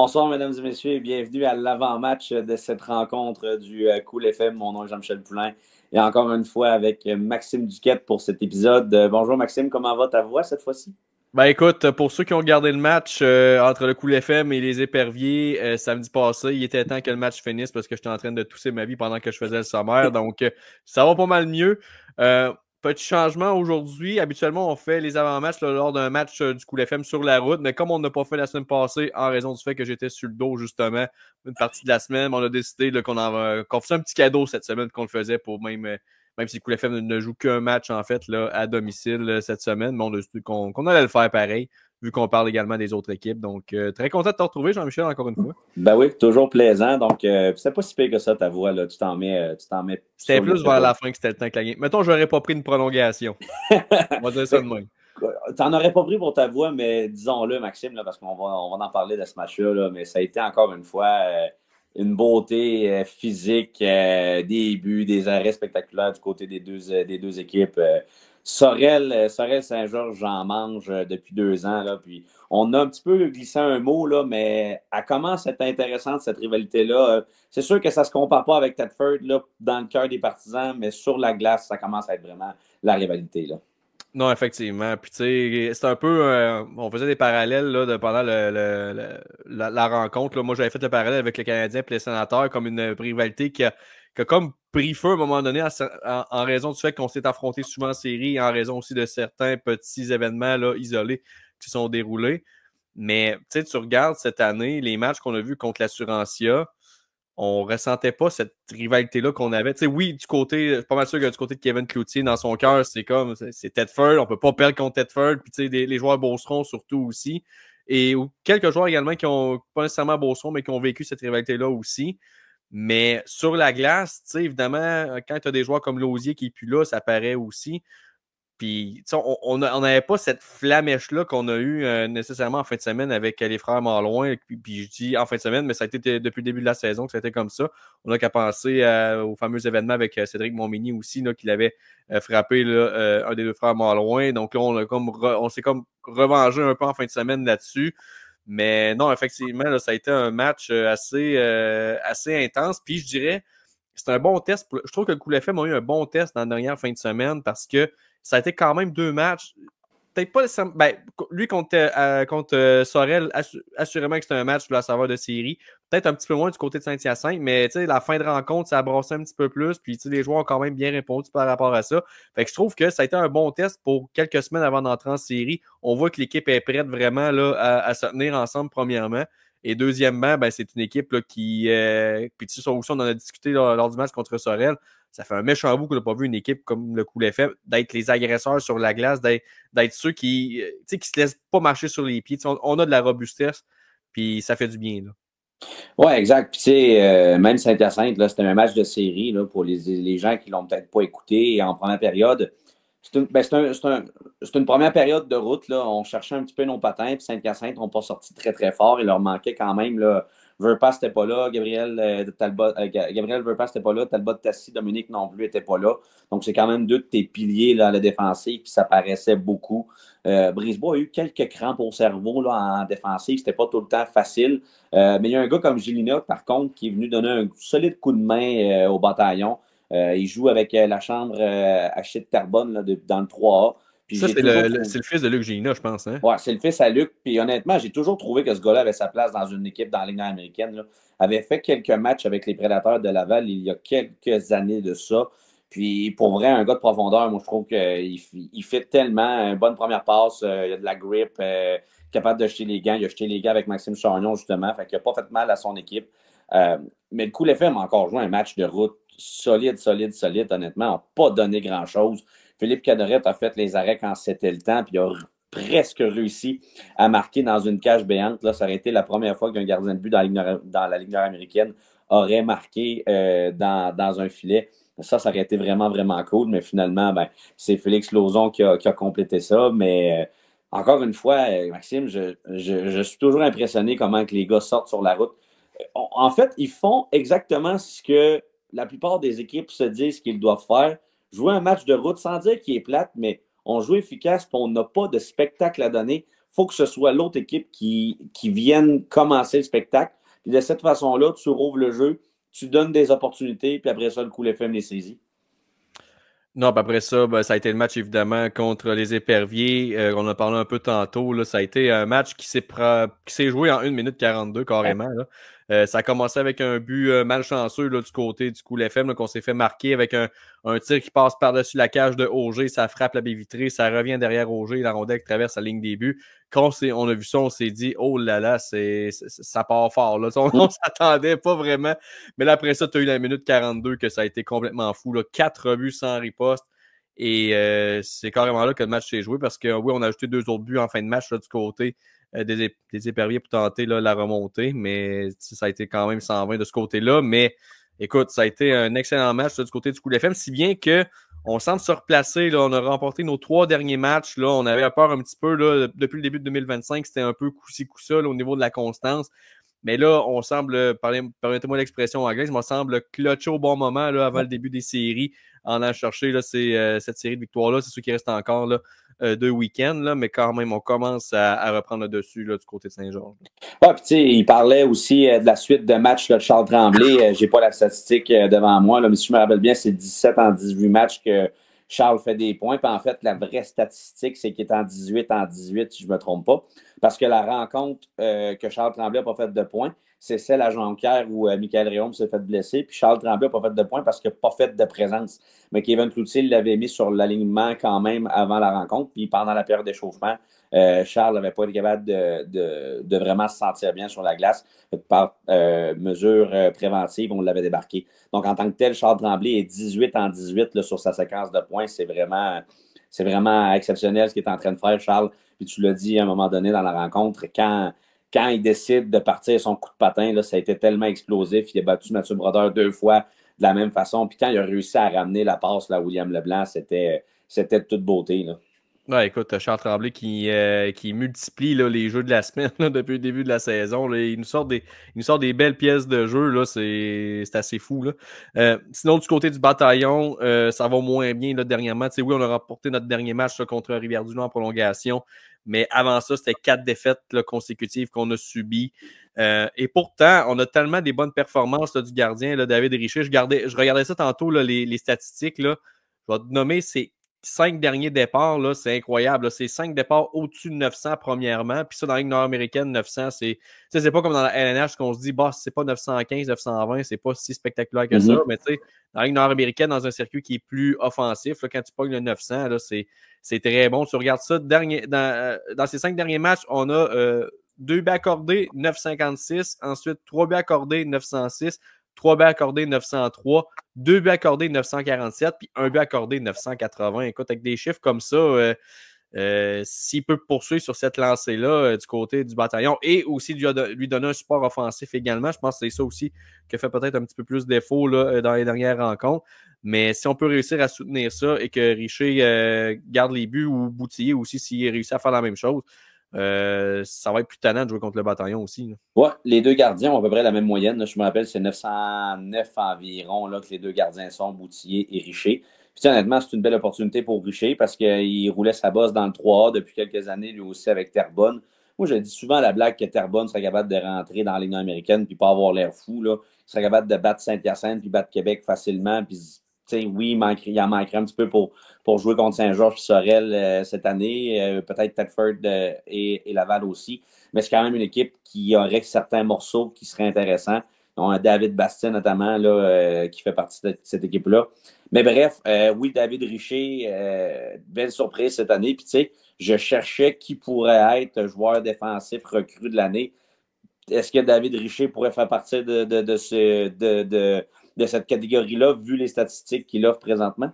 Bonsoir, mesdames et messieurs, et bienvenue à l'avant-match de cette rencontre du Cool FM. Mon nom est Jean-Michel Poulain et encore une fois avec Maxime Duquette pour cet épisode. Bonjour Maxime, comment va ta voix cette fois-ci? Ben écoute, pour ceux qui ont regardé le match entre le Cool FM et les Éperviers samedi passé, il était temps que le match finisse parce que j'étais en train de tousser ma vie pendant que je faisais le sommaire. Donc, ça va pas mal mieux. Euh, Petit changement aujourd'hui. Habituellement, on fait les avant-matchs lors d'un match du Cool FM sur la route, mais comme on n'a pas fait la semaine passée en raison du fait que j'étais sur le dos justement une partie de la semaine, on a décidé qu'on faisait un petit cadeau cette semaine qu'on le faisait pour même si Cool FM ne joue qu'un match en fait là, à domicile cette semaine, mais on a décidé qu'on allait le faire pareil, vu qu'on parle également des autres équipes. Donc, très content de te retrouver, Jean-Michel, encore une fois. Ben oui, toujours plaisant. Donc, c'est pas si pire que ça ta voix, là. Tu t'en mets C'était sur les plus vers épaules. la fin que c'était le temps que la game. Mettons, j'aurais pas pris une prolongation. On va dire ça de même. T'en aurais pas pris pour ta voix, mais disons-le, Maxime, là, parce qu'on va en parler de ce match-là, là, mais ça a été encore une fois une beauté physique, des buts, des arrêts spectaculaires du côté des deux équipes. Sorel Saint-Georges, j'en mange depuis 2 ans. Là, puis on a un petit peu glissé un mot, là, mais elle commence à être intéressante, cette rivalité-là. C'est sûr que ça ne se compare pas avec Tedford là, dans le cœur des partisans, mais sur la glace, ça commence à être vraiment la rivalité. Là. Non, effectivement. Puis, tu sais, c'est un peu. On faisait des parallèles pendant la rencontre. Là. Moi, j'avais fait le parallèle avec les Canadiens et les Sénateurs comme une rivalité qui a comme pris feu à un moment donné en raison du fait qu'on s'est affronté souvent en série et en raison aussi de certains petits événements là, isolés qui se sont déroulés. Mais, tu sais, tu regardes cette année, les matchs qu'on a vus contre l'Assurantia, on ressentait pas cette rivalité-là qu'on avait. Tu sais, oui, pas mal sûr que du côté de Kevin Cloutier, dans son cœur, c'est Tedford, on peut pas perdre contre Tedford, puis tu sais, les joueurs Beauceron surtout aussi. Et quelques joueurs également qui ont, pas nécessairement Beauceron, mais qui ont vécu cette rivalité-là aussi. Mais sur la glace, tu sais, évidemment, quand tu as des joueurs comme Lausier qui est plus là, ça paraît aussi. Puis, on n'avait pas cette flamèche-là qu'on a eue nécessairement en fin de semaine avec les frères Malouin. Puis, je dis en fin de semaine, mais ça a été depuis le début de la saison que ça a été comme ça. On n'a qu'à penser au fameux événement avec Cédric Montmini aussi, là, qu'il avait frappé là, un des deux frères Malouin. Donc là, on s'est comme revengé un peu en fin de semaine là-dessus. Mais non, effectivement, là, ça a été un match assez intense. Puis, je dirais, c'est un bon test. Je trouve que le Cool FM a eu un bon test dans la dernière fin de semaine parce que ça a été quand même 2 matchs. Peut-être pas nécessairement. Ben, lui contre Sorel, assurément que c'était un match de la saveur de série. Peut-être un petit peu moins du côté de Saint-Hyacinthe, mais la fin de rencontre, ça a brassé un petit peu plus. Puis les joueurs ont quand même bien répondu par rapport à ça. Fait que je trouve que ça a été un bon test pour quelques semaines avant d'entrer en série. On voit que l'équipe est prête vraiment là, à se tenir ensemble, premièrement. Et deuxièmement, ben, c'est une équipe là, qui. Puis tu sais, aussi, on en a discuté lors du match contre Sorel. Ça fait un méchant bout qu'on n'a pas vu une équipe comme le Cool FM, d'être les agresseurs sur la glace, d'être ceux qui ne se laissent pas marcher sur les pieds. On a de la robustesse, puis ça fait du bien. Là. Oui, exact. Puis, tu sais, même Saint-Hyacinthe, là, c'était un match de série là, pour les gens qui l'ont peut-être pas écouté en première période. C'est une première période de route. Là. On cherchait un petit peu nos patins, puis Saint-Hyacinthe n'ont pas sorti très, très fort. Il leur manquait quand même. Là, Verpas n'était pas là, Gabriel Verpas n'était pas là, Talbot Tassi, Dominique non plus n'était pas là. Donc, c'est quand même deux de tes piliers là, à la défensive, puis ça paraissait beaucoup. Brisebois a eu quelques crampes au cerveau là, en défensive. C'était pas tout le temps facile. Mais il y a un gars comme Gélina, par contre, qui est venu donner un solide coup de main au bataillon. Il joue avec la chambre à Terrebonne là, dans le 3A. Puis Ça, j'ai toujours c'est trouvé. le fils de Luc Gina, je pense. Hein? Ouais, c'est le fils à Luc. Puis honnêtement, j'ai toujours trouvé que ce gars-là avait sa place dans une équipe dans la Ligue américaine. Là. Avait fait quelques matchs avec les Prédateurs de Laval il y a quelques années de ça. Puis pour vrai, un gars de profondeur, moi je trouve qu'il fait tellement une bonne première passe, il a de la grip, capable de jeter les gants. Il a jeté les gants avec Maxime Chagnon, justement. Fait qu'il n'a pas fait mal à son équipe. Mais le Cool FM a encore joué un match de route solide, solide, solide. Honnêtement, n'a pas donné grand-chose. Philippe Cadorette a fait les arrêts quand c'était le temps, puis il a presque réussi à marquer dans une cage béante. Là, ça aurait été la première fois qu'un gardien de but dans la Ligue nord-américaine aurait marqué dans un filet. Ça aurait été vraiment, vraiment cool, mais finalement, ben, c'est Félix Lauzon qui a complété ça. Mais encore une fois, Maxime, je suis toujours impressionné comment que les gars sortent sur la route. En fait, ils font exactement ce que la plupart des équipes se disent qu'ils doivent faire. Jouer un match de route sans dire qu'il est plate, mais on joue efficace et on n'a pas de spectacle à donner. faut que ce soit l'autre équipe qui vienne commencer le spectacle. Puis de cette façon-là, tu rouvres le jeu, tu donnes des opportunités, puis après ça, le coup FM les saisit. Non, puis après ça, ben, ça a été le match évidemment contre les Éperviers. On en a parlé un peu tantôt. Là, ça a été un match qui s'est joué en 1 minute 42 carrément. Là. Ça a commencé avec un but malchanceux là, du côté du Cool FM qu'on s'est fait marquer avec un tir qui passe par-dessus la cage de Auger. Ça frappe la baie vitrée, ça revient derrière Auger. La rondelle qui traverse la ligne des buts. Quand on a vu ça, on s'est dit, oh là là, ça part fort. Là. On s'attendait pas vraiment. Mais là, après ça, tu as eu la minute 42 que ça a été complètement fou. Là. 4 buts sans riposte. Et c'est carrément là que le match s'est joué parce que oui, on a ajouté 2 autres buts en fin de match là, du côté des Éperviers pour tenter là, la remontée. Mais ça a été quand même 120 de ce côté-là. Mais écoute, ça a été un excellent match là, du côté du Cool FM, si bien que on semble se replacer. Là, on a remporté nos 3 derniers matchs. Là, on avait peur un petit peu là, depuis le début de 2025. C'était un peu coup-ci, coup-ça au niveau de la constance. Mais là, on semble, permettez-moi l'expression anglaise, mais on semble clutcher au bon moment là, avant le début des séries en allant chercher là, cette série de victoires-là. C'est ceux qui restent encore là, 2 week-ends, là, mais quand même, on commence à reprendre le dessus là, du côté de Saint-Georges. Ouais, puis tu sais, il parlait aussi de la suite de matchs là, de Charles Tremblay. J'ai pas la statistique devant moi, là, mais si je me rappelle bien, c'est 17 en 18 matchs que Charles fait des points. Puis en fait, la vraie statistique, c'est qu'il est en 18 en 18, si je ne me trompe pas. Parce que la rencontre que Charles Tremblay n'a pas fait de points, c'est celle à Jonquière où Michael Réaume s'est fait blesser. Puis Charles Tremblay n'a pas fait de points parce qu'il n'a pas fait de présence. Mais Kevin Cloutier l'avait mis sur l'alignement quand même avant la rencontre. Puis pendant la période d'échauffement, Charles n'avait pas été capable de vraiment se sentir bien sur la glace. Par mesure préventive, on l'avait débarqué. Donc, en tant que tel, Charles Tremblay est 18 en 18 là, sur sa séquence de points. C'est vraiment exceptionnel ce qu'il est en train de faire, Charles. Puis tu l'as dit à un moment donné dans la rencontre, quand il décide de partir son coup de patin, là, ça a été tellement explosif. Il a battu Mathieu Brodeur 2 fois de la même façon. Puis quand il a réussi à ramener la passe là, à William Leblanc, c'était de toute beauté. Là. Ouais, écoute, Charles Tremblay qui multiplie là, les jeux de la semaine là, depuis le début de la saison. Là, il nous sort des belles pièces de jeu. Là, c'est assez fou. Là. Sinon, du côté du bataillon, ça va moins bien là, dernièrement. Tu sais, oui, on a remporté notre dernier match là, contre Rivière-du-Loup en prolongation. Mais avant ça, c'était 4 défaites là, consécutives qu'on a subies. Et pourtant, on a tellement des bonnes performances là, du gardien, là, David Richer. Je regardais ça tantôt, là, les statistiques. Là. Je vais te nommer, c'est 5 derniers départs, là, c'est incroyable. Là. C'est 5 départs au-dessus de 900 premièrement. Puis ça, dans la Ligue nord-américaine, 900, c'est pas comme dans la LNH qu'on se dit, bah, c'est pas 915, 920, c'est pas si spectaculaire que ça. Mais tu sais, dans la Ligue nord-américaine, dans un circuit qui est plus offensif, là, quand tu pognes le 900, là, c'est très bon. Tu regardes ça, dans ces 5 derniers matchs, on a 2 buts accordés, 956. Ensuite, 3 buts accordés, 906. 3 buts accordés, 903, 2 buts accordés, 947, puis 1 but accordé, 980. Écoute, avec des chiffres comme ça, s'il peut poursuivre sur cette lancée-là du côté du bataillon et aussi lui donner un support offensif également, je pense que c'est ça aussi qui fait peut-être un petit peu plus défaut là, dans les dernières rencontres. Mais si on peut réussir à soutenir ça et que Richer garde les buts ou Boutillier aussi s'il réussit à faire la même chose, ça va être plus tannant de jouer contre le bataillon aussi. Oui, les deux gardiens ont à peu près la même moyenne. Là. Je me rappelle, c'est 909 environ là, que les deux gardiens sont, Boutillier et Richer. Puis honnêtement, c'est une belle opportunité pour Richer parce qu'il roulait sa bosse dans le 3A depuis quelques années, lui aussi avec Terrebonne. Moi, je dis souvent la blague que Terrebonne serait capable de rentrer dans la Ligue américaine puis pas avoir l'air fou. Là. Il serait capable de battre Saint-Hyacinthe puis battre Québec facilement. Puis, oui, il en manquerait un petit peu pour jouer contre Saint-Georges et Sorel cette année. Peut-être Thetford et Laval aussi. Mais c'est quand même une équipe qui aurait certains morceaux qui seraient intéressants. On a David Bastien notamment là, qui fait partie de cette équipe-là. Mais bref, oui, David Richer, belle surprise cette année. Puis tu sais, je cherchais qui pourrait être joueur défensif recru de l'année. Est-ce que David Richer pourrait faire partie de cette catégorie-là, vu les statistiques qu'il offre présentement?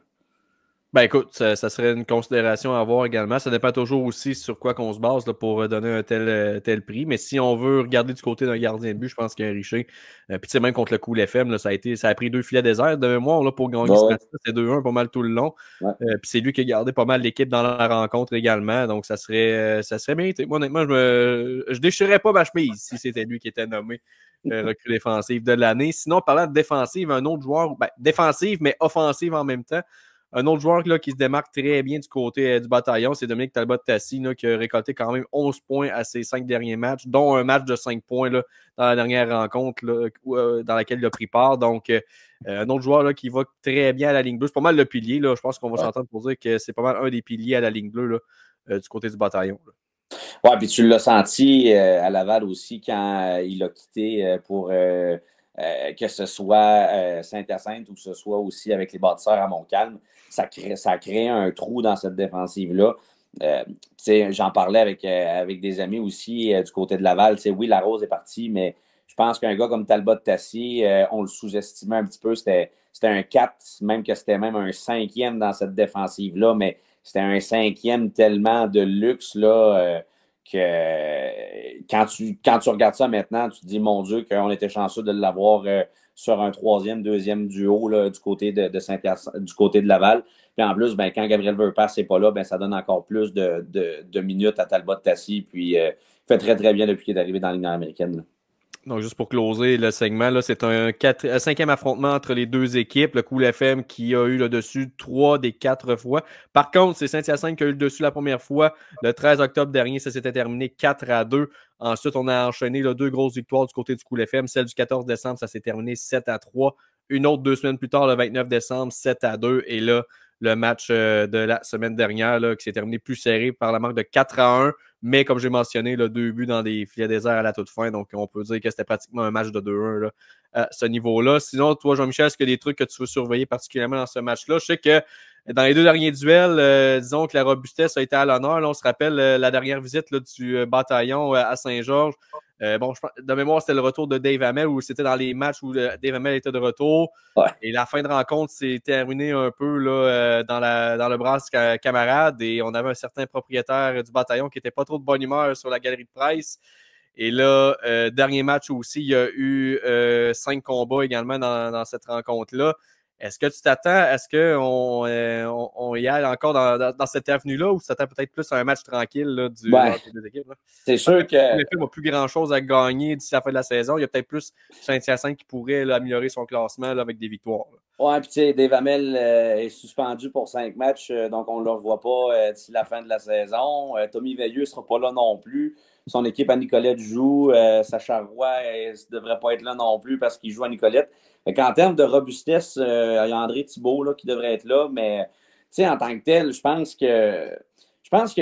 Ben écoute, ça serait une considération à avoir également. Ça dépend toujours aussi sur quoi qu'on se base là, pour donner un tel prix. Mais si on veut regarder du côté d'un gardien de but, je pense qu'il y a un Richer. Puis tu sais, même contre le Cool FM, là, ça a pris 2 filets déserts de mémoire là, pour gagner ce match-là. C'est 2-1 pas mal tout le long. Ouais. Puis c'est lui qui a gardé pas mal l'équipe dans la rencontre également. Donc ça serait bien. Moi, honnêtement, je déchirerais pas ma chemise si c'était lui qui était nommé recrue défensive de l'année. Sinon, parlant de défensive, un autre joueur, défensive, mais offensive en même temps. Un autre joueur là, qui se démarque très bien du côté du bataillon, c'est Dominique Talbot-Tassi, qui a récolté quand même 11 points à ses 5 derniers matchs, dont un match de 5 points là, dans la dernière rencontre là, dans laquelle il a pris part. Donc, un autre joueur là, qui va très bien à la ligne bleue. C'est pas mal le pilier. Là. Je pense qu'on va s'entendre pour dire que c'est pas mal un des piliers à la ligne bleue là, du côté du bataillon. Oui, puis tu l'as senti à Laval aussi quand il a quitté pour que ce soit Saint-Hyacinthe ou que ce soit aussi avec les bâtisseurs à Montcalm. Ça a créé un trou dans cette défensive-là. J'en parlais avec des amis aussi du côté de Laval. Oui, Larose est parti, mais je pense qu'un gars comme Talbot-Tassi, on le sous-estimait un petit peu. C'était un 4, même que c'était même un 5e dans cette défensive-là, mais c'était un 5e tellement de luxe là, que quand tu regardes ça maintenant, tu te dis, mon Dieu, qu'on était chanceux de l'avoir sur un 3e, 2e duo là, du côté de Saint-Hyacinthe, du côté de Laval. Puis en plus, ben, quand Gabriel Verpasse n'est pas là, ben, ça donne encore plus de minutes à Talbot-Tassi. Puis il fait très, très bien depuis qu'il est arrivé dans la Ligue américaine. Là. Donc, juste pour closer le segment, là, c'est un 5e affrontement entre les deux équipes. Le Cool FM qui a eu le dessus 3 des 4 fois. Par contre, c'est Saint-Hyacinthe qui a eu le dessus la première fois. Le 13 octobre dernier, ça s'était terminé 4-2. Ensuite, on a enchaîné là, 2 grosses victoires du côté du Cool FM. Celle du 14 décembre, ça s'est terminé 7-3. Une autre 2 semaines plus tard, le 29 décembre, 7-2. Et là, le match de la semaine dernière là, qui s'est terminé plus serré par la marque de 4-1. Mais comme j'ai mentionné, là, 2 buts dans des filets déserts à la toute fin. Donc, on peut dire que c'était pratiquement un match de 2-1 là, à ce niveau-là. Sinon, toi, Jean-Michel, est-ce qu'il y a des trucs que tu veux surveiller particulièrement dans ce match-là? Je sais que dans les 2 derniers duels, disons que la robustesse a été à l'honneur. Là, on se rappelle la dernière visite là, du bataillon à Saint-Georges. Bon, de mémoire, c'était le retour de Dave Hamel ou c'était dans les matchs où Dave Hamel était de retour. Ouais. Et la fin de rencontre s'est terminée un peu là, dans le brasse camarade et on avait un certain propriétaire du bataillon qui n'était pas trop de bonne humeur sur la galerie de presse. Et là, dernier match aussi, il y a eu 5 combats également dans cette rencontre-là. Est-ce que tu t'attends à ce qu'on y aille encore dans cette avenue-là ou tu t'attends peut-être plus à un match tranquille là, entre les deux équipes? Là? C'est sûr que. L'équipe n'a plus grand-chose à gagner d'ici la fin de la saison. Il y a peut-être plus Saint-Hyacinthe qui pourrait là, améliorer son classement là, avec des victoires. Là. Ouais, puis tu sais, Dave Hamel est suspendu pour 5 matchs, donc on ne le revoit pas d'ici la fin de la saison. Tommy Veilleux ne sera pas là non plus. Son équipe à Nicolette joue. Sacha Roy ne devrait pas être là non plus parce qu'il joue à Nicolette. En termes de robustesse, il y a André Thibault là, qui devrait être là, mais en tant que tel, je pense qu'il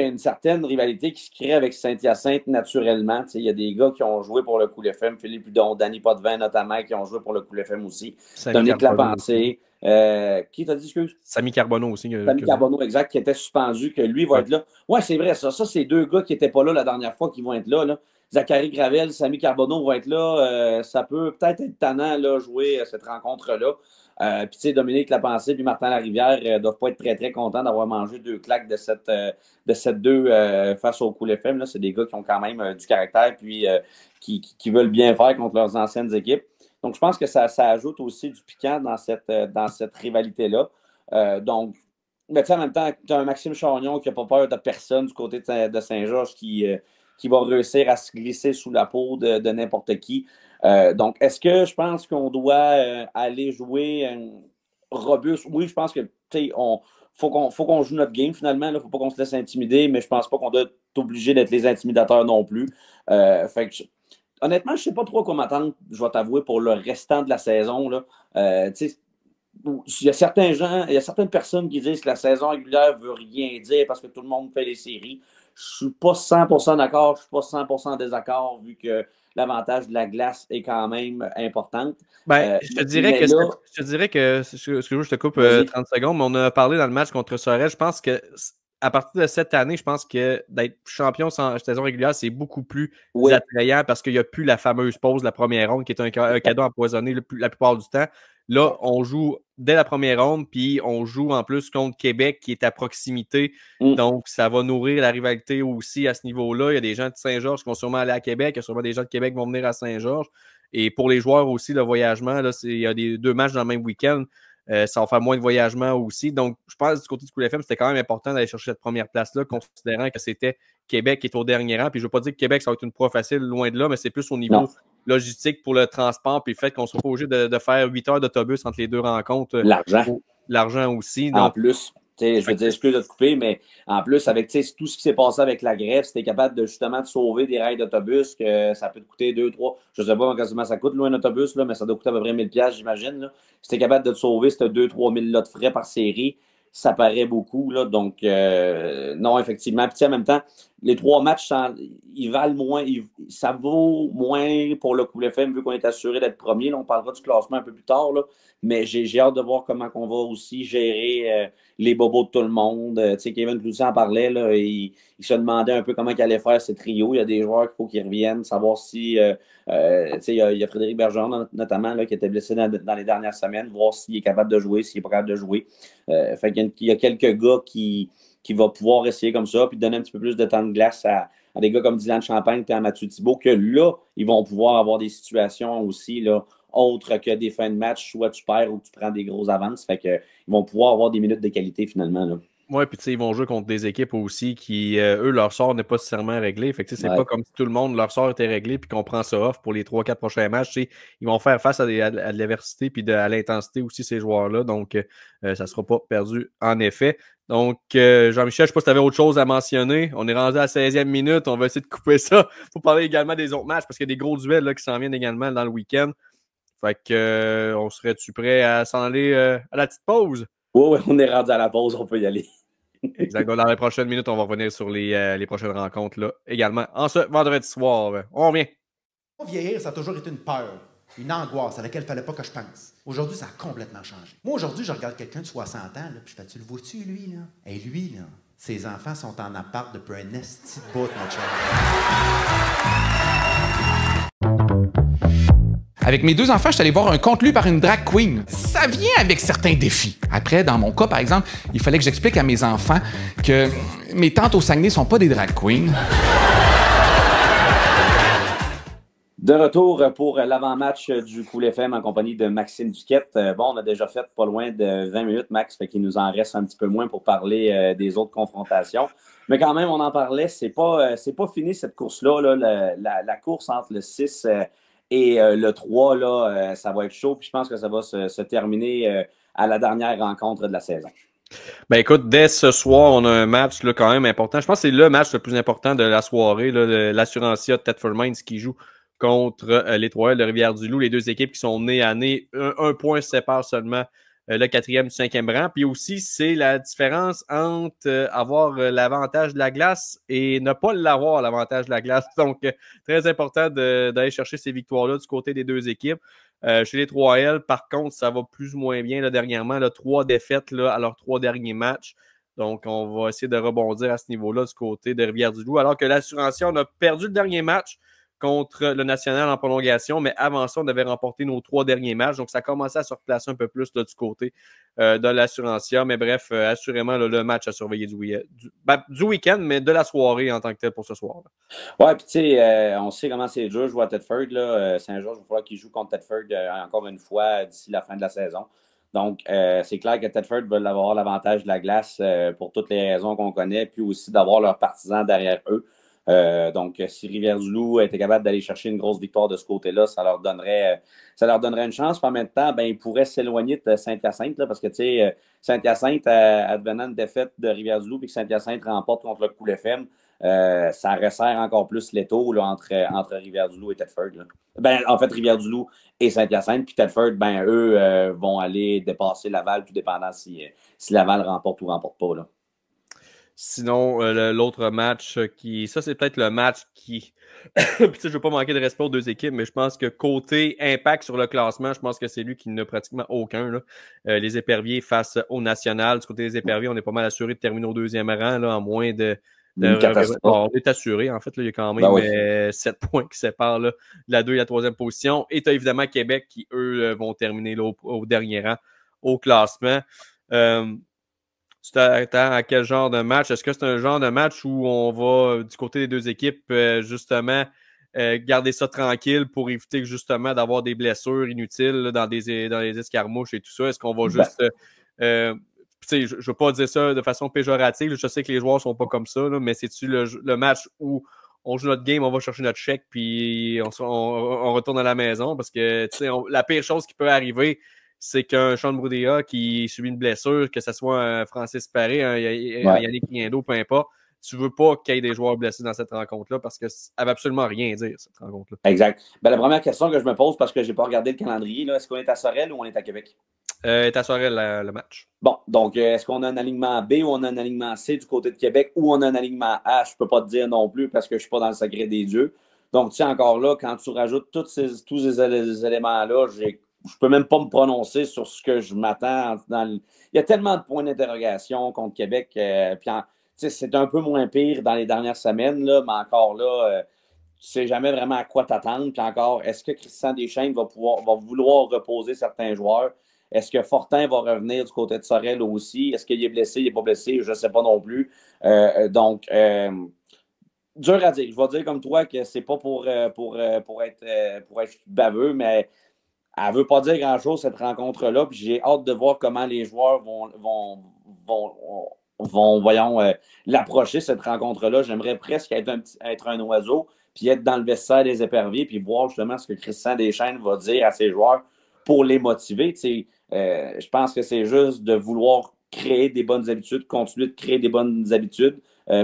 y a une certaine rivalité qui se crée avec Saint-Hyacinthe naturellement. Il y a des gars qui ont joué pour le Cool FM, Philippe Hudon, Danny Potvin notamment, qui ont joué pour le Cool FM aussi. Dominique Lapensée. Qui t'a dit, excuse? Samy Carbonneau aussi. Samy Carbonneau, exact, qui était suspendu, que lui va être là. Ouais, c'est vrai, ça. Ça, c'est 2 gars qui n'étaient pas là la dernière fois qui vont être là. Zachary Gravel, Samy Carbonneau vont être là. Ça peut peut-être être tannant, là, jouer cette rencontre-là. Puis, tu sais, Dominique Lapensée puis Martin Larivière ne doivent pas être très, très contents d'avoir mangé 2 claques de cette 2 face au Cool FM. Là. C'est des gars qui ont quand même du caractère puis qui veulent bien faire contre leurs anciennes équipes. Donc, je pense que ça ajoute aussi du piquant dans cette rivalité-là. Donc, mais en même temps, tu as un Maxime Chagnon qui n'a pas peur de personne du côté de Saint-Georges qui va réussir à se glisser sous la peau de n'importe qui. Donc, est-ce que je pense qu'on doit aller jouer robuste? Oui, je pense que faut qu'on joue notre game finalement. Il ne faut pas qu'on se laisse intimider, mais je ne pense pas qu'on doit être obligé d'être les intimidateurs non plus. Fait que honnêtement, je ne sais pas trop à quoi m'attendre, je vais t'avouer, pour le restant de la saison. Là. Il y a certaines personnes qui disent que la saison régulière ne veut rien dire parce que tout le monde fait les séries. Je ne suis pas 100% d'accord, je ne suis pas 100% désaccord vu que l'avantage de la glace est quand même importante. Je te dirais que, excuse-moi, je te coupe 30 secondes, mais on a parlé dans le match contre Sorel. Je pense que à partir de cette année, je pense que d'être champion sans saison régulière, c'est beaucoup plus attrayant parce qu'il n'y a plus la fameuse pause de la première ronde qui est un cadeau empoisonné la plupart du temps. Là, on joue dès la première ronde, puis on joue en plus contre Québec qui est à proximité. Donc, ça va nourrir la rivalité aussi à ce niveau-là. Il y a des gens de Saint-Georges qui vont sûrement aller à Québec. Il y a sûrement des gens de Québec qui vont venir à Saint-Georges. Et pour les joueurs aussi, le voyagement, là, il y a 2 matchs dans le même week-end. Ça va faire moins de voyagement aussi. Donc, je pense que du côté du Cool FM, c'était quand même important d'aller chercher cette première place-là, considérant que c'était Québec qui est au dernier rang. Puis je ne veux pas dire que Québec, ça va être une proie facile, loin de là, mais c'est plus au niveau logistique pour le transport, puis le fait qu'on ne soit pas obligé de faire 8 heures d'autobus entre les 2 rencontres. L'argent. l'argent aussi. En Donc, plus, je veux dire, excuse de te couper, mais en plus, avec tout ce qui s'est passé avec la grève, si tu es capable de justement de sauver des rails d'autobus, que ça peut te coûter 2, 3, je ne sais pas quasiment ça coûte, loin un autobus, là, mais ça doit coûter à peu près 1000$, j'imagine. Là. Si tu es capable de te sauver ces 2, 3 000 là de frais par série, ça paraît beaucoup. Là, donc, non, effectivement. Puis, en même temps, les 3 matchs, ils valent moins, ça vaut moins pour le Couple FM, vu qu'on est assuré d'être premier. Là, on parlera du classement un peu plus tard, là, mais j'ai hâte de voir comment on va aussi gérer les bobos de tout le monde. Kevin Cloutier en parlait, là, il se demandait un peu comment il allait faire ce trio. Il y a des joueurs qu'il faut qu'ils reviennent, savoir si. Il y a Frédéric Bergeron, notamment, là, qui était blessé dans les dernières semaines, voir s'il est capable de jouer, s'il n'est pas capable de jouer. Fait qu'il y a quelques gars qui va pouvoir essayer comme ça, puis donner un petit peu plus de temps de glace à des gars comme Dylan Champagne et à Mathieu Thibault, que là, ils vont pouvoir avoir des situations aussi, là, autres que des fins de match, soit tu perds ou tu prends des grosses avances. Fait que ils vont pouvoir avoir des minutes de qualité finalement. Là. ouais, puis tu sais, ils vont jouer contre des équipes aussi qui, eux, leur sort n'est pas nécessairement réglé. Fait que tu sais, c'est Ouais. pas comme si tout le monde, leur sort était réglé puis qu'on prend ça off pour les 3-4 prochains matchs. Tu sais, ils vont faire face à de l'adversité puis à l'intensité aussi, ces joueurs-là. Donc, ça sera pas perdu en effet. Donc, Jean-Michel, je sais pas si tu avais autre chose à mentionner. On est rendu à la 16e minute. On va essayer de couper ça pour parler également des autres matchs parce qu'il y a des gros duels là, qui s'en viennent également dans le week-end. Fait que, on serait-tu prêt à s'en aller à la petite pause? Ouais, on est rendu à la pause, on peut y aller. Exact. Dans les prochaines minutes, on va revenir sur les prochaines rencontres là, également. En ce vendredi soir, on revient. Vieillir, ça a toujours été une peur, une angoisse à laquelle il ne fallait pas que je pense. Aujourd'hui, ça a complètement changé. Moi, aujourd'hui, je regarde quelqu'un de 60 ans, là, puis je fais, tu le vois-tu, lui, là? Et lui, là, ses enfants sont en appart depuis un esti de bout, mon chum. Avec mes 2 enfants, je suis allé voir un conte lu par une drag queen. Ça vient avec certains défis. Après, dans mon cas, par exemple, il fallait que j'explique à mes enfants que mes tantes au Saguenay sont pas des drag queens. De retour pour l'avant-match du Cool FM en compagnie de Maxime Duquette. Bon, on a déjà fait pas loin de 20 minutes, Max, fait qu'il nous en reste un petit peu moins pour parler des autres confrontations. Mais quand même, on en parlait, c'est pas fini cette course-là. Là, la course entre le 6 et le 3, là, ça va être chaud. Puis je pense que ça va se terminer à la dernière rencontre de la saison. Ben écoute, dès ce soir, on a un match là, quand même important. Je pense que c'est le match le plus important de la soirée. L'Assurantia Thetford Mines qui joue contre les Trois-Îles de Rivière-du-Loup. Les 2 équipes qui sont nées à nez. Un point sépare seulement le 4e du 5e rang. Puis aussi, c'est la différence entre avoir l'avantage de la glace et ne pas l'avoir, l'avantage de la glace. Donc, très important d'aller chercher ces victoires-là du côté des 2 équipes. Chez les 3L, par contre, ça va plus ou moins bien là, dernièrement. Là, 3 défaites là, à leurs 3 derniers matchs. Donc, on va essayer de rebondir à ce niveau-là du côté de Rivière-du-Loup. Alors que l'Assurantia, on a perdu le dernier match contre le National en prolongation, mais avant ça, on avait remporté nos 3 derniers matchs. Donc, ça commençait à se replacer un peu plus là, du côté de l'Assurantia. Mais bref, assurément, là, le match à surveiller du week-end, mais de la soirée en tant que tel pour ce soir. Ouais, puis tu sais, on sait comment c'est dur jouer à Thetford. Saint-Georges, il va falloir qu'il joue contre Thetford encore une fois d'ici la fin de la saison. Donc, c'est clair que Thetford veut avoir l'avantage de la glace pour toutes les raisons qu'on connaît, puis aussi d'avoir leurs partisans derrière eux. Donc, si Rivière-du-Loup était capable d'aller chercher une grosse victoire de ce côté-là, ça leur donnerait une chance. Puis en même temps, ben, ils pourraient s'éloigner de Saint-Hyacinthe, là, parce que, tu sais, Saint-Hyacinthe, advenant une défaite de Rivière-du-Loup, puis que Saint-Hyacinthe remporte contre le Cool FM, ça resserre encore plus l'étau là, entre Rivière-du-Loup et Thetford. Là. Ben, en fait, Rivière-du-Loup et Saint-Hyacinthe, puis Thetford, ben, eux vont aller dépasser Laval, tout dépendant si Laval remporte ou remporte pas. Là. Sinon, l'autre match ça c'est peut-être le match qui... Puis tu sais, je veux pas manquer de respect aux 2 équipes, mais je pense que côté impact sur le classement, je pense que c'est lui qui n'a pratiquement aucun. Là. Les Éperviers face au National. Du côté des Éperviers, on est pas mal assuré de terminer au 2e rang, là, en moins de... Bon, on est assuré, en fait. Là, il y a quand même 7 points qui séparent là, la 2 et la 3e position. Et tu as évidemment Québec qui, eux, vont terminer là, au dernier rang au classement. Tu t'attends à quel genre de match? Est-ce que c'est un genre de match où on va, du côté des 2 équipes, justement, garder ça tranquille pour éviter justement d'avoir des blessures inutiles là, dans les escarmouches et tout ça? Est-ce qu'on va juste... je ne veux pas dire ça de façon péjorative. Je sais que les joueurs ne sont pas comme ça, là, mais c'est-tu le match où on joue notre game, on va chercher notre chèque, puis on retourne à la maison? Parce que la pire chose qui peut arriver, c'est qu'un Sean Boudria qui subit une blessure, que ce soit un Francis Paré, un Yannick Riendo, peu importe, tu veux pas qu'il y ait des joueurs blessés dans cette rencontre-là parce que ça ne veut absolument rien dire, cette rencontre-là. Exact. Ben, la première question que je me pose, parce que je n'ai pas regardé le calendrier, est-ce qu'on est à Sorel ou on est à Québec? Est à Sorel le match. Bon, donc est-ce qu'on a un alignement B ou on a un alignement C du côté de Québec ou on a un alignement A? Je ne peux pas te dire non plus parce que je ne suis pas dans le secret des dieux. Donc, tu sais, encore là, quand tu rajoutes tous ces éléments-là, je ne peux même pas me prononcer sur ce que je m'attends. Il y a tellement de points d'interrogation contre Québec. Puis c'est un peu moins pire dans les dernières semaines, là, mais encore là, tu ne sais jamais vraiment à quoi t'attendre. Puis encore, est-ce que Christian Deschênes va vouloir reposer certains joueurs? Est-ce que Fortin va revenir du côté de Sorel aussi? Est-ce qu'il est blessé, il n'est pas blessé? Je ne sais pas non plus. Donc, dur à dire. Je vais dire comme toi que c'est pas pour être baveux, mais elle ne veut pas dire grand-chose, cette rencontre-là. Puis j'ai hâte de voir comment les joueurs vont l'approcher, cette rencontre-là. J'aimerais presque être un oiseau, puis être dans le vestiaire des éperviers, puis voir justement ce que Christian Deschênes va dire à ses joueurs pour les motiver. Je pense que c'est juste de vouloir créer des bonnes habitudes, continuer de créer des bonnes habitudes,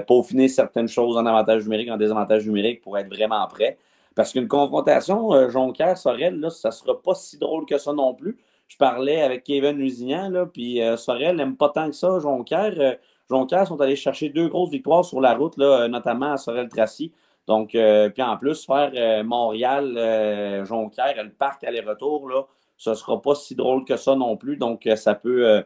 peaufiner certaines choses en avantage numérique, en désavantage numérique pour être vraiment prêt. Parce qu'une confrontation Jonquière-Sorel, là, ça ne sera pas si drôle que ça non plus. Je parlais avec Kevin Lusignan, puis Sorel n'aime pas tant que ça Jonquière. Jonquière sont allés chercher 2 grosses victoires sur la route, là, notamment à Sorel-Tracy. Donc, puis en plus, faire Montréal-Jonquière, le parc aller-retour, là, ce ne sera pas si drôle que ça non plus. Donc, ça peut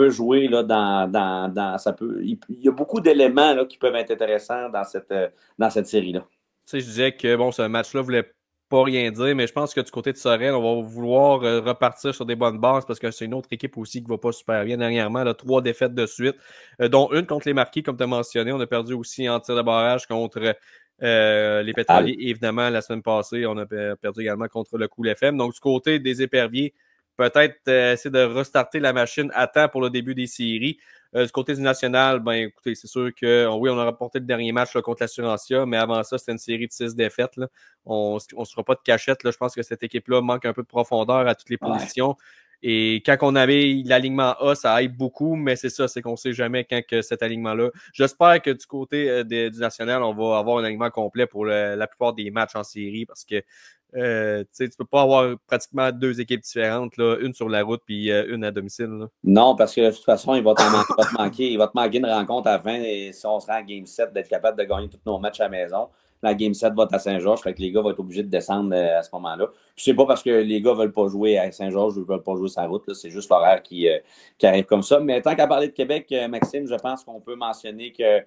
jouer là, il y a beaucoup d'éléments là, qui peuvent être intéressants dans cette série-là. Tu sais, je disais que bon, ce match-là ne voulait pas rien dire, mais je pense que du côté de Sorel, on va vouloir repartir sur des bonnes bases parce que c'est une autre équipe aussi qui ne va pas super bien dernièrement. Là, 3 défaites de suite, dont une contre les Marquis, comme tu as mentionné. On a perdu aussi en tir de barrage contre les Pétroliers. Et évidemment, la semaine passée, on a perdu également contre le Cool FM. Donc, du côté des Éperviers, peut-être essayer de restarter la machine à temps pour le début des séries. Du côté du national, ben écoutez, c'est sûr que oui, on a remporté le dernier match là, contre l'Assurantia, mais avant ça, c'était une série de 6 défaites. Là. On ne se fera pas de cachette. Là. Je pense que cette équipe-là manque un peu de profondeur à toutes les positions. Ouais. Et quand on avait l'alignement A, ça aide beaucoup, mais c'est ça, c'est qu'on ne sait jamais quand que cet alignement-là. J'espère que du côté du national, on va avoir un alignement complet pour la plupart des matchs en série parce que tu ne peux pas avoir pratiquement 2 équipes différentes, là, une sur la route puis une à domicile. Là. Non, parce que de toute façon, il va te manquer une rencontre à la fin et si on se rend à Game 7, d'être capable de gagner tous nos matchs à la maison. La Game 7 va être à Saint-Georges, fait que les gars vont être obligés de descendre à ce moment-là. Puis c'est pas parce que les gars ne veulent pas jouer à Saint-Georges ou ne veulent pas jouer sur la route, là, c'est juste l'horaire qui arrive comme ça. Mais tant qu'à parler de Québec, Maxime, je pense qu'on peut mentionner que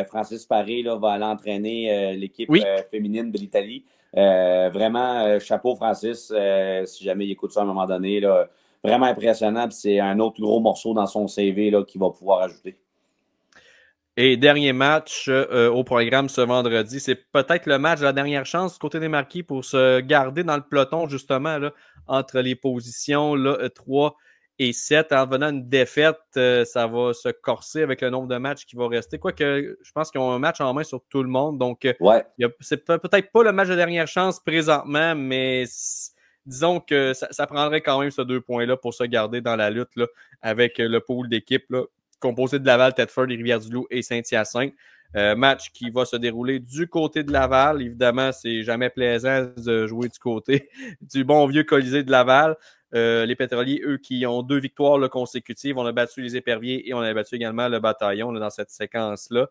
Francis Paré là, va aller entraîner l'équipe féminine de l'Italie. Vraiment, chapeau Francis, si jamais il écoute ça à un moment donné, là, vraiment impressionnant. C'est un autre gros morceau dans son CV là, qu'il va pouvoir ajouter. Et dernier match au programme ce vendredi, c'est peut-être le match de la dernière chance du côté des Marquis pour se garder dans le peloton justement là, entre les positions là, 3 et 7. En venant une défaite, ça va se corser avec le nombre de matchs qui va rester. Quoique, je pense qu'ils ont un match en main sur tout le monde. Donc, c'est peut-être pas le match de dernière chance présentement, mais disons que ça prendrait quand même ces 2 points-là pour se garder dans la lutte là, avec le pool d'équipe là, composé de Laval, Thetford, Rivière-du-Loup et Saint-Hyacinthe. Match qui va se dérouler du côté de Laval. Évidemment, c'est jamais plaisant de jouer du côté du bon vieux Colisée de Laval. Les Pétroliers, eux, qui ont 2 victoires là, consécutives. On a battu les Éperviers et on a battu également le Bataillon là, dans cette séquence-là.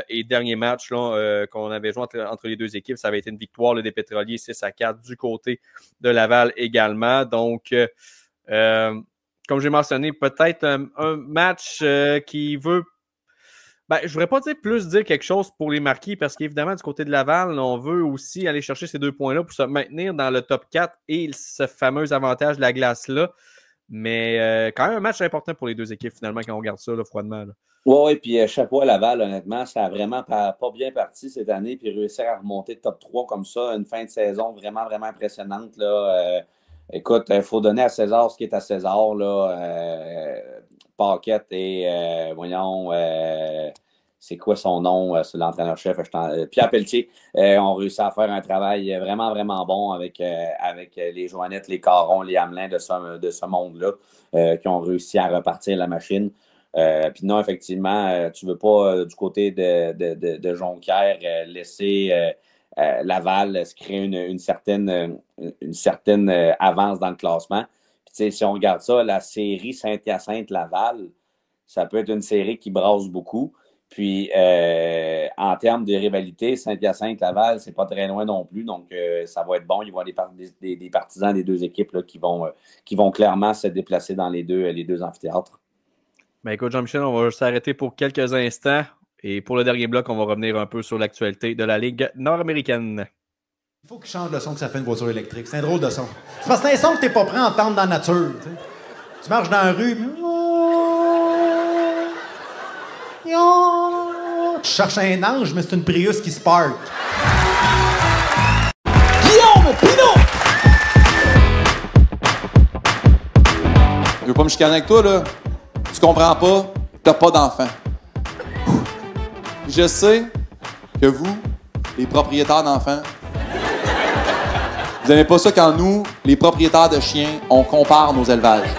Et dernier match là, qu'on avait joué entre les 2 équipes, ça avait été une victoire là, des Pétroliers 6-4 du côté de Laval également. Donc, comme j'ai mentionné, peut-être un match qui veut... Ben, je ne voudrais pas dire quelque chose pour les Marquis parce qu'évidemment, du côté de Laval, on veut aussi aller chercher ces 2 points-là pour se maintenir dans le top 4 et ce fameux avantage de la glace-là. Mais quand même un match important pour les 2 équipes, finalement, quand on regarde ça là, froidement. Oui, puis chapeau à Laval, honnêtement, ça a vraiment pas bien parti cette année, puis réussir à remonter top 3 comme ça, une fin de saison vraiment, vraiment impressionnante, là. Écoute, il faut donner à César ce qui est à César, là. Paquette et, c'est quoi son nom, c'est l'entraîneur-chef, Pierre Pelletier, ont réussi à faire un travail vraiment, vraiment bon avec les Joannettes, les Carons, les Hamelins de ce monde-là, qui ont réussi à repartir la machine. Puis non, effectivement, tu ne veux pas, du côté de Jonquière, laisser Laval se créer une certaine avance dans le classement. Puis, si on regarde ça, la série Saint-Hyacinthe-Laval, ça peut être une série qui brasse beaucoup. Puis, en termes de rivalité, Saint-Hyacinthe-Laval, c'est pas très loin non plus. Donc, ça va être bon. Il va y avoir des partisans des deux équipes là, qui vont clairement se déplacer dans les deux amphithéâtres. Ben écoute, Jean-Michel, on va s'arrêter pour quelques instants. Et pour le dernier bloc, on va revenir un peu sur l'actualité de la Ligue nord-américaine. Il faut qu'il change le son que ça fait une voiture électrique. C'est un drôle de son. C'est parce que c'est un son que t'es pas prêt à entendre dans la nature. T'sais. Tu marches dans la rue, tu cherches un ange, mais c'est une Prius qui se parque. Guillaume Pinot! Je veux pas me chicaner avec toi, là. Tu comprends pas, t'as pas d'enfant. Je sais que vous, les propriétaires d'enfants, vous n'aimez pas ça quand nous, les propriétaires de chiens, on compare nos élevages.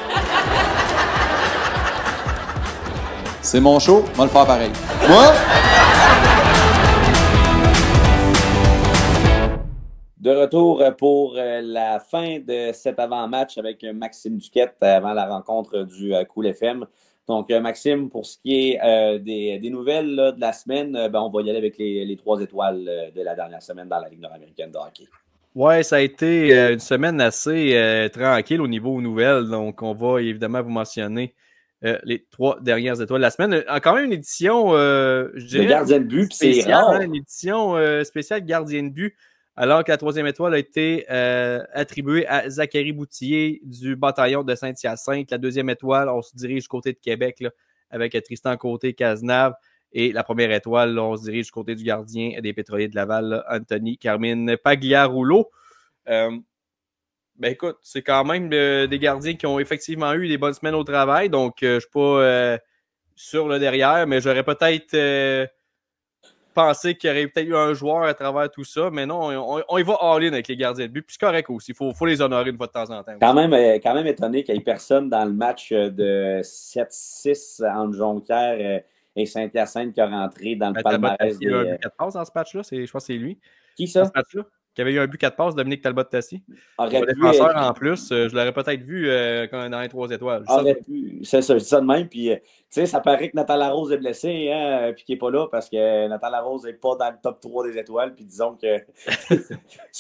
C'est mon show, on va le faire pareil. Moi? De retour pour la fin de cet avant-match avec Maxime Duquette avant la rencontre du Cool FM. Donc, Maxime, pour ce qui est des nouvelles là, de la semaine, on va y aller avec les 3 étoiles de la dernière semaine dans la Ligue nord-américaine de hockey. Ouais, ça a été une semaine assez tranquille au niveau nouvelles. Donc, on va évidemment vous mentionner les 3 dernières étoiles de la semaine. Quand même une édition, je dirais, de gardien de but, c'est rare. Hein, une édition spéciale gardien de but. Alors que la 3e étoile a été attribuée à Zachary Boutillier du bataillon de Saint-Hyacinthe. La 2e étoile, on se dirige du côté de Québec là, avec Tristan Côté-Cazenave. Et la 1re étoile, là, on se dirige du côté du gardien des Pétroliers de Laval, là, Anthony Carmine Pagliarulo. Ben écoute, c'est quand même des gardiens qui ont effectivement eu des bonnes semaines au travail. Donc, je ne suis pas sur le derrière, mais j'aurais peut-être... penser qu'il y aurait peut-être eu un joueur à travers tout ça, mais non, on y va all-in avec les gardiens de but. Puis c'est correct aussi, il faut les honorer une fois de temps en temps. Quand même étonné qu'il n'y ait personne dans le match de 7-6 entre Jonquière et Saint-Hyacinthe qui a rentré dans le palmarès. Il y a eu un but 4 passes dans ce match-là, je pense que c'est lui. Qui ça? Dans ce match-là? Qui avait eu un but 4 passes, Dominique Talbot-Tassi. Le défenseur en plus, je l'aurais peut-être vu dans les 3 étoiles. C'est ça, je dis ça de même. Puis, tu sais, ça paraît que Nathan Larose est blessé, hein, puis qu'il n'est pas là parce que Nathan Larose n'est pas dans le top 3 des étoiles. Puis disons que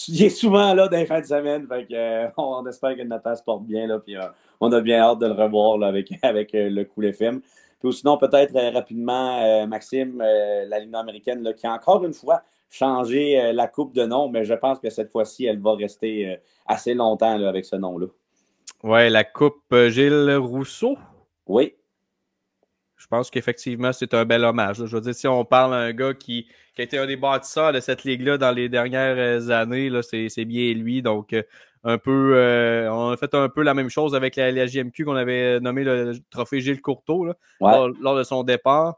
il est souvent là dans les fins de semaine. Fait que, on espère que Nathan se porte bien. Là, puis on a bien hâte de le revoir là, avec le Cool FM. Puis sinon, peut-être rapidement, Maxime, la Ligue nord-américaine, là, qui encore une fois changer la coupe de nom, mais je pense que cette fois-ci, elle va rester assez longtemps là, avec ce nom-là. Oui, la coupe Gilles Rousseau. Oui. Je pense qu'effectivement, c'est un bel hommage. Là. Je veux dire, si on parle d'un gars qui a été un des bâtisseurs de cette ligue-là dans les dernières années, là, c'est bien lui. Donc, un peu, on a fait un peu la même chose avec la JMQ qu'on avait nommé le trophée Gilles Courteau là, lors de son départ.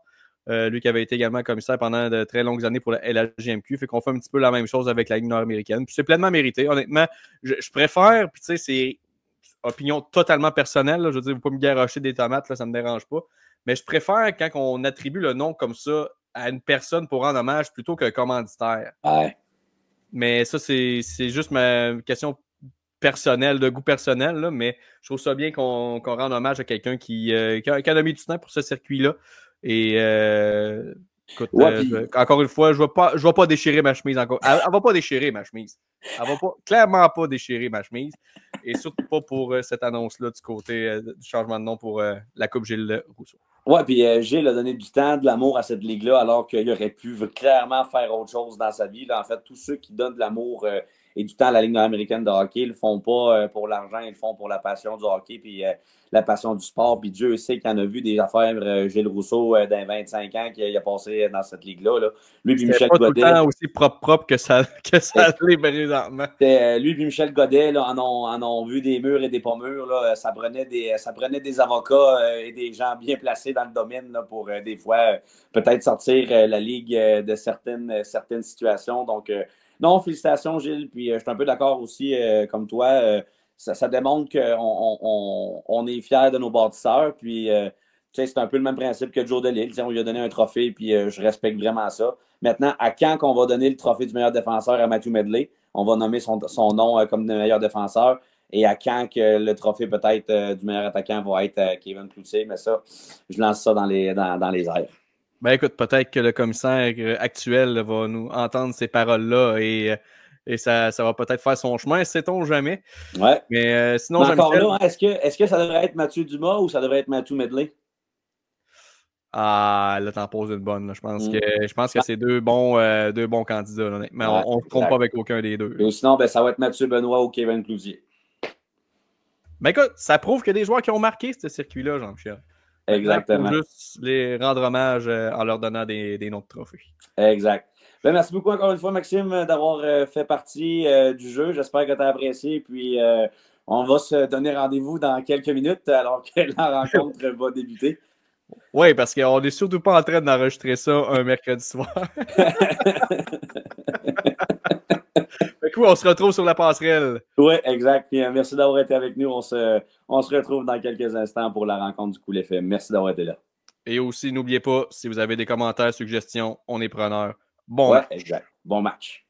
Lui qui avait été également commissaire pendant de très longues années pour la LHJMQ. Fait qu'on fait un petit peu la même chose avec la Ligue nord-américaine. Puis c'est pleinement mérité. Honnêtement, je préfère, puis tu sais, c'est opinion totalement personnelle. Là. Je veux dire, vous pouvez me garrocher des tomates, là, ça ne me dérange pas. Mais je préfère quand on attribue le nom comme ça à une personne pour rendre hommage plutôt qu'un commanditaire. Ouais. Mais ça, c'est juste ma question personnelle, de goût personnel, là, mais je trouve ça bien qu'on rende hommage à quelqu'un qui a mis du temps pour ce circuit-là. Et écoute, encore une fois, je ne vais pas déchirer ma chemise encore. Elle ne va pas déchirer ma chemise. Elle va clairement pas déchirer ma chemise. Et surtout pas pour cette annonce-là du côté du changement de nom pour la Coupe Gilles Rousseau. Oui, puis Gilles a donné du temps, de l'amour à cette ligue-là, alors qu'il aurait pu clairement faire autre chose dans sa vie. Là, en fait, tous ceux qui donnent de l'amour et du temps à la Ligue américaine de hockey. Ils le font pas pour l'argent, ils le font pour la passion du hockey puis la passion du sport. Puis Dieu sait qu'il en a vu des affaires. Gilles Rousseau, d'un 25 ans, qui a passé dans cette ligue-là. Là. Lui puis Michel pas Godet. Tout le temps aussi propre que ça l'est présentement. Lui et Michel Godet là, en ont vu des murs et des pas mûrs. Là. Ça prenait des avocats et des gens bien placés dans le domaine là, pour des fois peut-être sortir la Ligue de certaines situations. Donc, non, félicitations, Gilles. Puis je suis un peu d'accord aussi, comme toi. Ça démontre qu'on est fiers de nos bâtisseurs. Puis, c'est un peu le même principe que Joe Delisle. On lui a donné un trophée, puis je respecte vraiment ça. Maintenant, à quand qu'on va donner le trophée du meilleur défenseur à Matthew Medley? On va nommer son nom comme le meilleur défenseur. Et à quand que le trophée peut-être du meilleur attaquant va être Kevin Cloutier? Mais ça, je lance ça dans les airs. Ben écoute, peut-être que le commissaire actuel va nous entendre ces paroles-là et ça va peut-être faire son chemin, sait-on jamais. Ouais. Mais sinon, encore là, hein, est-ce que ça devrait être Mathieu Dumas ou ça devrait être Matthew Medley? Ah, là, t'en poses une bonne. Là. Je pense que c'est deux bons candidats. Là, mais on ne se trompe pas avec aucun des deux. Et sinon, ça va être Mathieu Benoît ou Kevin Cloutier. Ben écoute, ça prouve qu'il y a des joueurs qui ont marqué ce circuit-là, Jean-Michel. Exactement. Il faut juste les rendre hommage en leur donnant des noms de trophées. Exact. Merci beaucoup encore une fois, Maxime, d'avoir fait partie du jeu. J'espère que tu as apprécié. Puis, on va se donner rendez-vous dans quelques minutes alors que la rencontre va débuter. Oui, parce qu'on n'est surtout pas en train d'enregistrer ça un mercredi soir. Du coup, on se retrouve sur la passerelle. Oui, exact. Puis, merci d'avoir été avec nous. On se retrouve dans quelques instants pour la rencontre du Cool FM. Merci d'avoir été là. Et aussi, n'oubliez pas, si vous avez des commentaires, suggestions, on est preneurs. Bon match. Exact. Bon match.